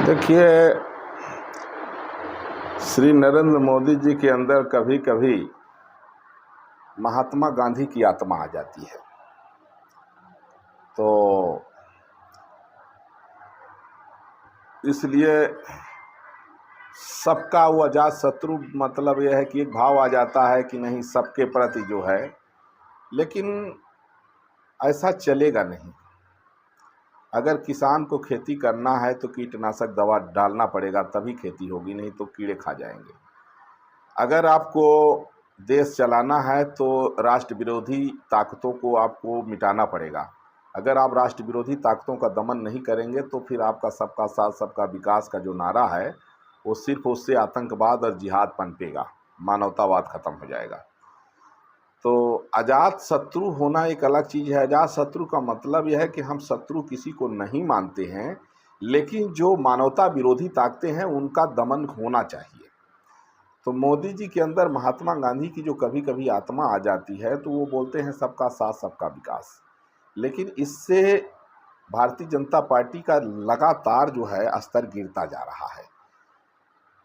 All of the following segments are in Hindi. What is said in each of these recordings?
देखिए, श्री नरेंद्र मोदी जी के अंदर कभी कभी महात्मा गांधी की आत्मा आ जाती है। तो इसलिए सबका वो अजात शत्रु, मतलब यह है कि एक भाव आ जाता है कि नहीं, सबके प्रति जो है। लेकिन ऐसा चलेगा नहीं। अगर किसान को खेती करना है तो कीटनाशक दवा डालना पड़ेगा, तभी खेती होगी, नहीं तो कीड़े खा जाएंगे। अगर आपको देश चलाना है तो राष्ट्र विरोधी ताकतों को आपको मिटाना पड़ेगा। अगर आप राष्ट्र विरोधी ताकतों का दमन नहीं करेंगे तो फिर आपका सबका साथ सबका विकास का जो नारा है वो सिर्फ उससे आतंकवाद और जिहाद पनपेगा, मानवतावाद खत्म हो जाएगा। तो अजात शत्रु होना एक अलग चीज़ है। अजात शत्रु का मतलब यह है कि हम शत्रु किसी को नहीं मानते हैं, लेकिन जो मानवता विरोधी ताकतें हैं उनका दमन होना चाहिए। तो मोदी जी के अंदर महात्मा गांधी की जो कभी कभी आत्मा आ जाती है तो वो बोलते हैं सबका साथ सबका विकास। लेकिन इससे भारतीय जनता पार्टी का लगातार जो है स्तर गिरता जा रहा है।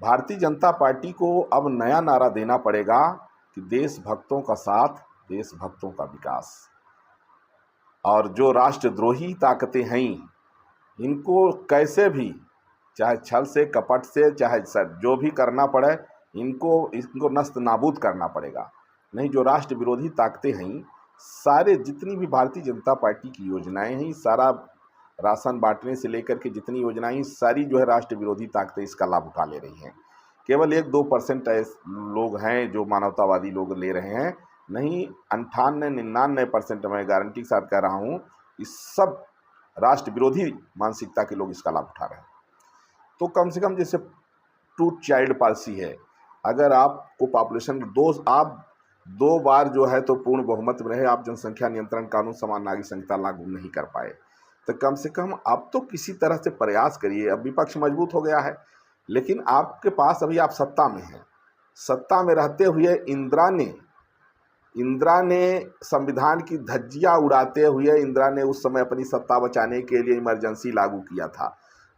भारतीय जनता पार्टी को अब नया नारा देना पड़ेगा कि देशभक्तों का साथ, देशभक्तों का विकास। और जो राष्ट्रद्रोही ताकतें हैं इनको कैसे भी, चाहे छल से कपट से, चाहे जो भी करना पड़े, इनको नस्त नाबूद करना पड़ेगा। नहीं, जो राष्ट्र विरोधी ताकतें हैं, सारे जितनी भी भारतीय जनता पार्टी की योजनाएं हैं, सारा राशन बांटने से लेकर के जितनी योजनाएं, सारी जो है राष्ट्र विरोधी ताकतें इसका लाभ उठा ले रही हैं। केवल 1-2% लोग हैं जो मानवतावादी लोग ले रहे हैं। नहीं, 98-99% मैं गारंटी के साथ कह रहा हूँ, इस सब राष्ट्र विरोधी मानसिकता के लोग इसका लाभ उठा रहे हैं। तो कम से कम जैसे 2 चाइल्ड पॉलिसी है, अगर आपको पॉपुलेशन आप 2 बार जो है तो पूर्ण बहुमत में रहे, आप जनसंख्या नियंत्रण कानून समान नागरिक संहिता लागू नहीं कर पाए, तो कम से कम आप तो किसी तरह से प्रयास करिए। अब विपक्ष मजबूत हो गया है, लेकिन आपके पास अभी आप सत्ता में हैं। सत्ता में रहते हुए इंदिरा ने संविधान की धज्जियां उड़ाते हुए इंदिरा ने उस समय अपनी सत्ता बचाने के लिए इमरजेंसी लागू किया था।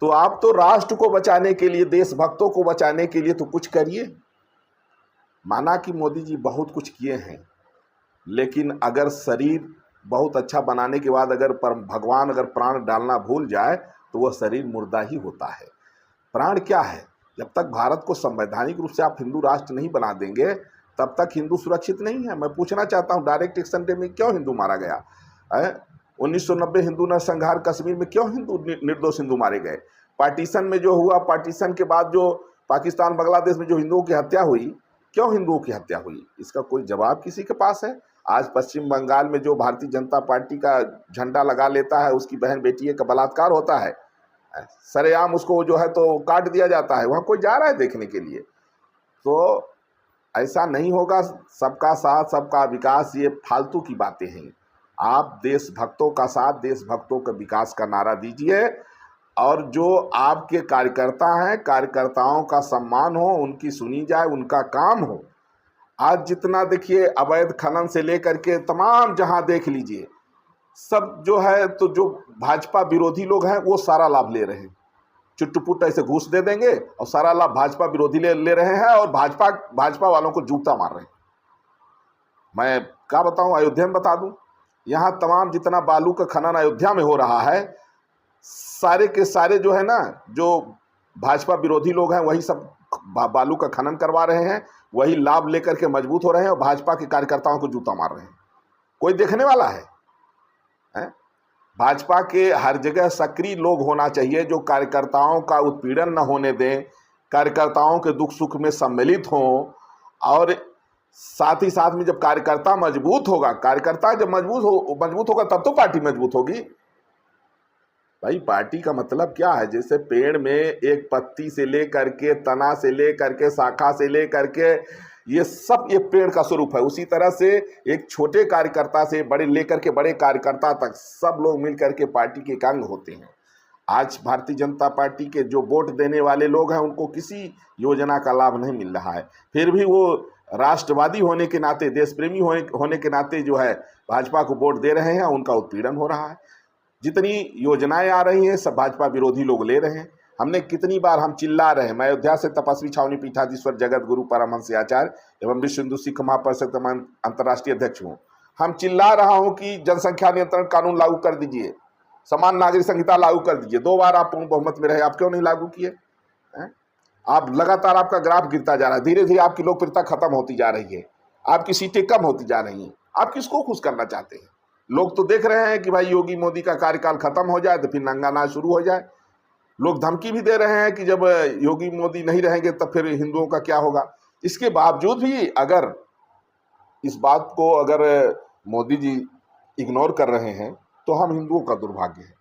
तो आप तो राष्ट्र को बचाने के लिए, देशभक्तों को बचाने के लिए तो कुछ करिए। माना कि मोदी जी बहुत कुछ किए हैं, लेकिन अगर शरीर बहुत अच्छा बनाने के बाद अगर भगवान अगर प्राण डालना भूल जाए तो वह शरीर मुर्दा ही होता है। प्राण क्या है? जब तक भारत को संवैधानिक रूप से आप हिंदू राष्ट्र नहीं बना देंगे तब तक हिंदू सुरक्षित नहीं है। मैं पूछना चाहता हूँ, डायरेक्ट एक्शन डे में क्यों हिंदू मारा गया? 1990 हिंदू नरसंहार कश्मीर में क्यों निर्दोष हिंदू मारे गए? पार्टीशन में जो हुआ, पार्टीशन के बाद जो पाकिस्तान बांग्लादेश में जो हिंदुओं की हत्या हुई, क्यों हिंदुओं की हत्या हुई? इसका कोई जवाब किसी के पास है? आज पश्चिम बंगाल में जो भारतीय जनता पार्टी का झंडा लगा लेता है, उसकी बहन बेटी का बलात्कार होता है, सरेआम उसको जो है तो काट दिया जाता है, वहाँ कोई जा रहा है देखने के लिए? तो ऐसा नहीं होगा। सबका साथ सबका विकास, ये फालतू की बातें हैं। आप देशभक्तों का साथ, देशभक्तों का विकास का नारा दीजिए, और जो आपके कार्यकर्ता हैं, कार्यकर्ताओं का सम्मान हो, उनकी सुनी जाए, उनका काम हो। आज जितना देखिए अवैध खनन से लेकर के तमाम जहां देख लीजिए, सब जो है तो जो भाजपा विरोधी लोग हैं वो सारा लाभ ले रहे हैं। चुटपुट ऐसे घूस दे देंगे और सारा लाभ भाजपा विरोधी ले रहे हैं, और भाजपा वालों को जूता मार रहे हैं। मैं क्या बताऊं, अयोध्या में बता दूं, यहाँ तमाम जितना बालू का खनन अयोध्या में हो रहा है, सारे के सारे जो है ना, जो भाजपा विरोधी लोग हैं वही सब बालू का खनन करवा रहे हैं, वही लाभ लेकर के मजबूत हो रहे हैं और भाजपा के कार्यकर्ताओं को जूता मार रहे हैं। कोई देखने वाला है? भाजपा के हर जगह सक्रिय लोग होना चाहिए जो कार्यकर्ताओं का उत्पीड़न न होने दें, कार्यकर्ताओं के दुख सुख में सम्मिलित हों। और साथ ही साथ में जब कार्यकर्ता मजबूत होगा, कार्यकर्ता जब मजबूत होगा तब तो पार्टी मजबूत होगी। भाई, पार्टी का मतलब क्या है? जैसे पेड़ में एक पत्ती से लेकर के, तना से लेकर के, शाखा से लेकर के, ये सब ये पेड़ का स्वरूप है। उसी तरह से एक छोटे कार्यकर्ता से बड़े लेकर के बड़े कार्यकर्ता तक सब लोग मिलकर के पार्टी के एक अंग होते हैं। आज भारतीय जनता पार्टी के जो वोट देने वाले लोग हैं उनको किसी योजना का लाभ नहीं मिल रहा है, फिर भी वो राष्ट्रवादी होने के नाते, देश प्रेमी होने के नाते जो है भाजपा को वोट दे रहे हैं, उनका उत्पीड़न हो रहा है। जितनी योजनाएं आ रही हैं सब भाजपा विरोधी लोग ले रहे हैं। हमने कितनी बार हम चिल्ला रहे हैं। मैं अयोध्या से तपस्वी छावनी पीठाधीश्वर जगत गुरु परमहंस आचार्य एवं विश्व हिंदू सिख महापरिषद अंतर्राष्ट्रीय अध्यक्ष हूँ। हम चिल्ला रहा हूँ कि जनसंख्या नियंत्रण कानून लागू कर दीजिए, समान नागरिक संहिता लागू कर दीजिए। 2 बार आप पूर्ण बहुमत में रहे, आप क्यों नहीं लागू किए? आप लगातार, आपका ग्राफ गिरता जा रहा है, धीरे धीरे आपकी लोकप्रियता खत्म होती जा रही है, आपकी सीटें कम होती जा रही हैं। आप किसको खुश करना चाहते हैं? लोग तो देख रहे हैं कि भाई योगी मोदी का कार्यकाल खत्म हो जाए तो फिर नंगा नाच शुरू हो जाए। लोग धमकी भी दे रहे हैं कि जब योगी मोदी नहीं रहेंगे तब फिर हिंदुओं का क्या होगा। इसके बावजूद भी अगर इस बात को अगर मोदी जी इग्नोर कर रहे हैं तो हम हिंदुओं का दुर्भाग्य है।